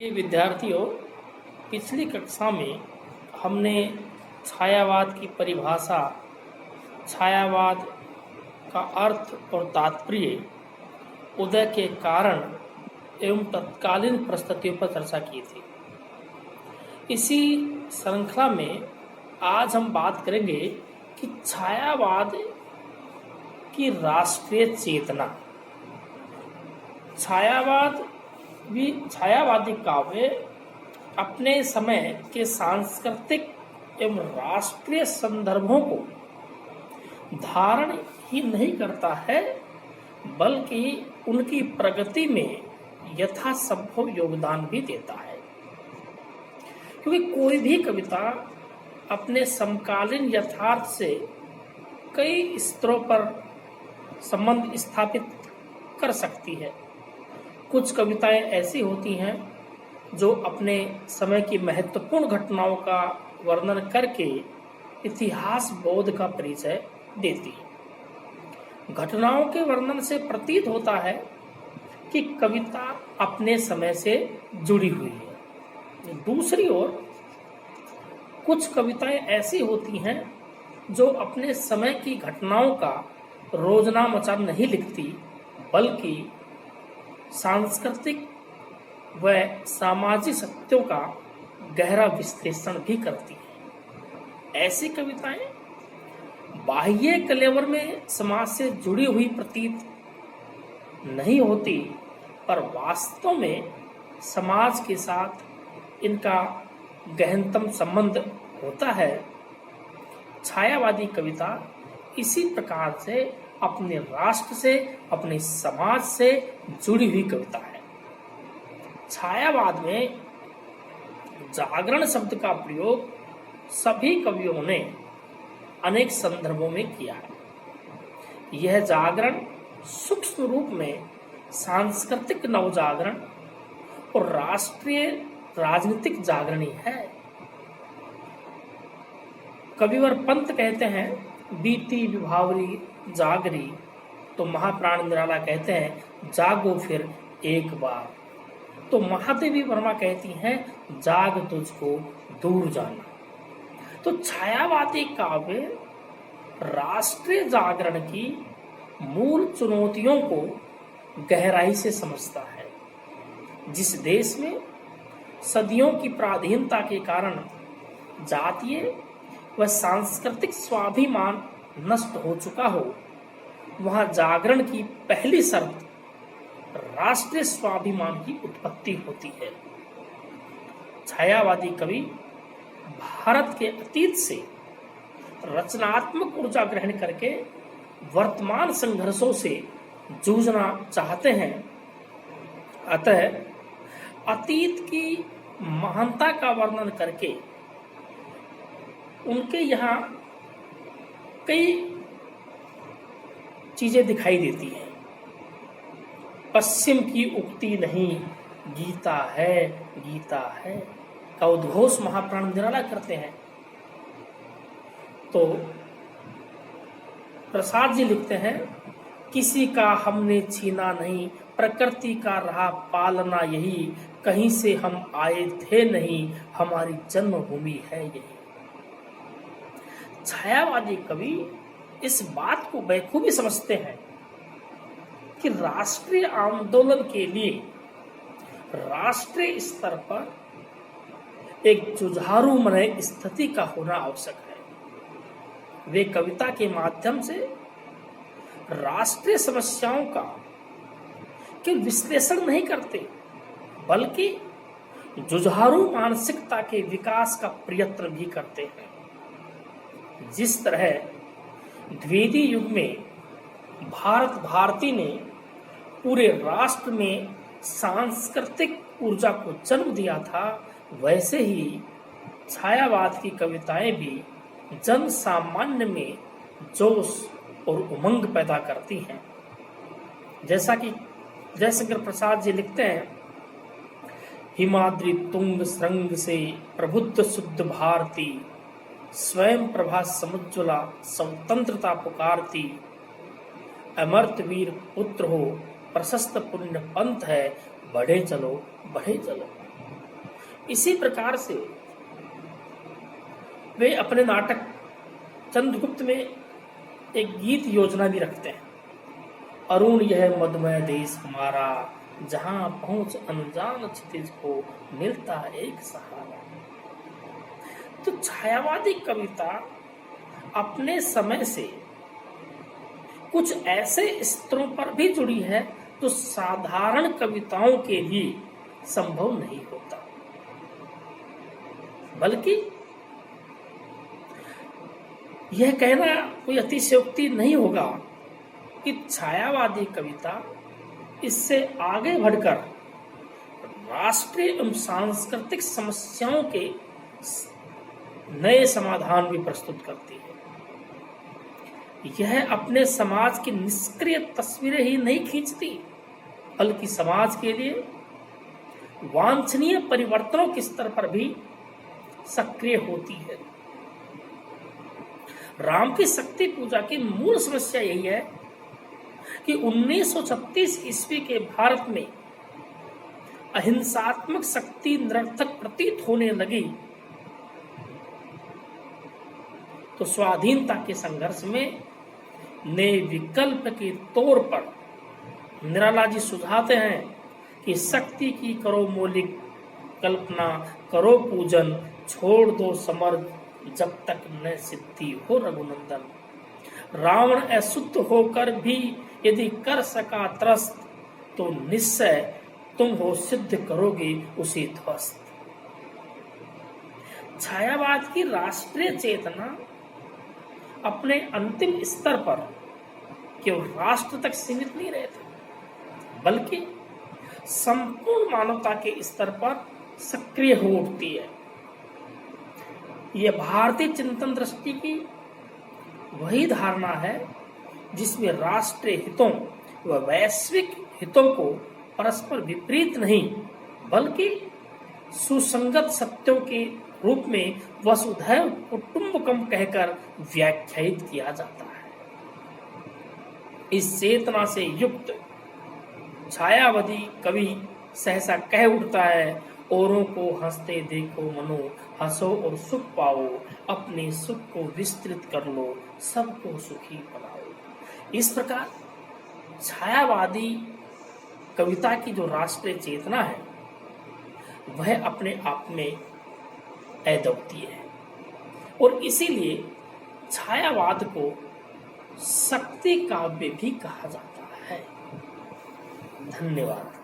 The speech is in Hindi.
ये विद्यार्थियों, पिछली कक्षा में हमने छायावाद की परिभाषा, छायावाद का अर्थ और तात्पर्य, उदय के कारण एवं तत्कालीन परिस्थितियों पर चर्चा की थी। इसी श्रृंखला में आज हम बात करेंगे कि छायावाद की राष्ट्रीय चेतना। छायावादी काव्य अपने समय के सांस्कृतिक एवं राष्ट्रीय संदर्भों को धारण ही नहीं करता है, बल्कि उनकी प्रगति में यथासंभव योगदान भी देता है। क्योंकि कोई भी कविता अपने समकालीन यथार्थ से कई स्तरों पर संबंध स्थापित कर सकती है। कुछ कविताएं ऐसी होती हैं जो अपने समय की महत्वपूर्ण घटनाओं का वर्णन करके इतिहास बोध का परिचय देती है। घटनाओं के वर्णन से प्रतीत होता है कि कविता अपने समय से जुड़ी हुई है। दूसरी ओर कुछ कविताएं ऐसी होती हैं जो अपने समय की घटनाओं का रोजनामचा नहीं लिखती, बल्कि सांस्कृतिक व सामाजिक सत्यों का गहरा विश्लेषण भी करती है। ऐसी कविताएं बाह्य कलेवर में समाज से जुड़ी हुई प्रतीत नहीं होती, पर वास्तव में समाज के साथ इनका गहनतम संबंध होता है। छायावादी कविता इसी प्रकार से अपने राष्ट्र से, अपने समाज से जुड़ी हुई कविता है। छायावाद में जागरण शब्द का प्रयोग सभी कवियों ने अनेक संदर्भों में किया है। यह जागरण सूक्ष्म रूप में सांस्कृतिक नवजागरण और राष्ट्रीय राजनीतिक जागरणी है। कविवर पंत कहते हैं, बीती विभावरी जागरी, तो महाप्राण निराला कहते हैं, जागो फिर एक बार। तो महादेवी वर्मा कहती हैं, जाग तुझको दूर जाना। तो छायावादी काव्य राष्ट्रीय जागरण की मूल चुनौतियों को गहराई से समझता है। जिस देश में सदियों की पराधीनता के कारण जातीय व सांस्कृतिक स्वाभिमान नष्ट हो चुका हो, वहां जागरण की पहली शर्त राष्ट्रीय स्वाभिमान की उत्पत्ति होती है। छायावादी कवि भारत के अतीत से रचनात्मक ऊर्जा ग्रहण करके वर्तमान संघर्षों से जूझना चाहते हैं। अतः अतीत की महानता का वर्णन करके उनके यहाँ कई चीजें दिखाई देती हैं। पश्चिम की उक्ति नहीं, गीता है, गीता है का उद्घोष महाप्राण निराला करते हैं। तो प्रसाद जी लिखते हैं, किसी का हमने छीना नहीं, प्रकृति का रहा पालना यही, कहीं से हम आए थे नहीं, हमारी जन्मभूमि है यही। छायावादी कवि इस बात को बखूबी समझते हैं कि राष्ट्रीय आंदोलन के लिए राष्ट्रीय स्तर पर एक जुझारू मन स्थिति का होना आवश्यक है। वे कविता के माध्यम से राष्ट्रीय समस्याओं का केवल विश्लेषण नहीं करते, बल्कि जुझारू मानसिकता के विकास का प्रयत्न भी करते हैं। जिस तरह द्विवेदी युग में भारत भारती ने पूरे राष्ट्र में सांस्कृतिक ऊर्जा को जन्म दिया था, वैसे ही छायावाद की कविताएं भी जन सामान्य में जोश और उमंग पैदा करती हैं। जैसा कि जयशंकर प्रसाद जी लिखते हैं, हिमाद्री तुंग श्रृंग से प्रबुद्ध शुद्ध भारती, स्वयं प्रभा समुज्ज्वला स्वतंत्रता पुकारती, अमर्त वीर पुत्र हो प्रशस्त पुण्य पंथ है, बढ़े चलो बढ़े चलो। इसी प्रकार से वे अपने नाटक चंद्रगुप्त में एक गीत योजना भी रखते हैं। अरुण यह मदमय देश हमारा, जहां पहुंच अनजान क्षितिज को मिलता एक सहारा। तो छायावादी कविता अपने समय से कुछ ऐसे स्तरों पर भी जुड़ी है जो साधारण कविताओं के लिए संभव नहीं होता, बल्कि यह कहना कोई अतिशयोक्ति नहीं होगा कि छायावादी कविता इससे आगे बढ़कर राष्ट्रीय एवं सांस्कृतिक समस्याओं के नए समाधान भी प्रस्तुत करती है। यह अपने समाज की निष्क्रिय तस्वीरें ही नहीं खींचती, बल्कि समाज के लिए वांछनीय परिवर्तनों के स्तर पर भी सक्रिय होती है। राम की शक्ति पूजा की मूल समस्या यही है कि 1936 ईस्वी के भारत में अहिंसात्मक शक्ति निरर्थक प्रतीत होने लगी, तो स्वाधीनता के संघर्ष में नए विकल्प के तौर पर निराला जी सुझाते हैं कि शक्ति की करो मौलिक कल्पना, करो पूजन, छोड़ दो समर्थ जब तक न सिद्धि हो रघुनंदन। रावण अशुद्ध होकर भी यदि कर सका त्रस्त, तो निश्चय तुम हो सिद्ध करोगे उसे ध्वस्त। छायावाद की राष्ट्रीय चेतना अपने अंतिम स्तर पर केवल राष्ट्र तक सीमित नहीं रहती, बल्कि संपूर्ण मानवता के स्तर पर सक्रिय हो उठती है। यह भारतीय चिंतन दृष्टि की वही धारणा है जिसमें राष्ट्रीय हितों व वैश्विक हितों को परस्पर विपरीत नहीं, बल्कि सुसंगत सत्यों के रूप में वसुधैव कुटुंबकम कहकर व्याख्यायित किया जाता है। इस चेतना से युक्त छायावादी कवि सहसा कह उठता है, औरों को हंसते देखो मनो, हंसो और सुख पाओ, अपने सुख को विस्तृत कर लो, सबको सुखी बनाओ। इस प्रकार छायावादी कविता की जो राष्ट्रीय चेतना है वह अपने आप में अद्वितीय है, और इसीलिए छायावाद को शक्ति काव्य भी कहा जाता है। धन्यवाद।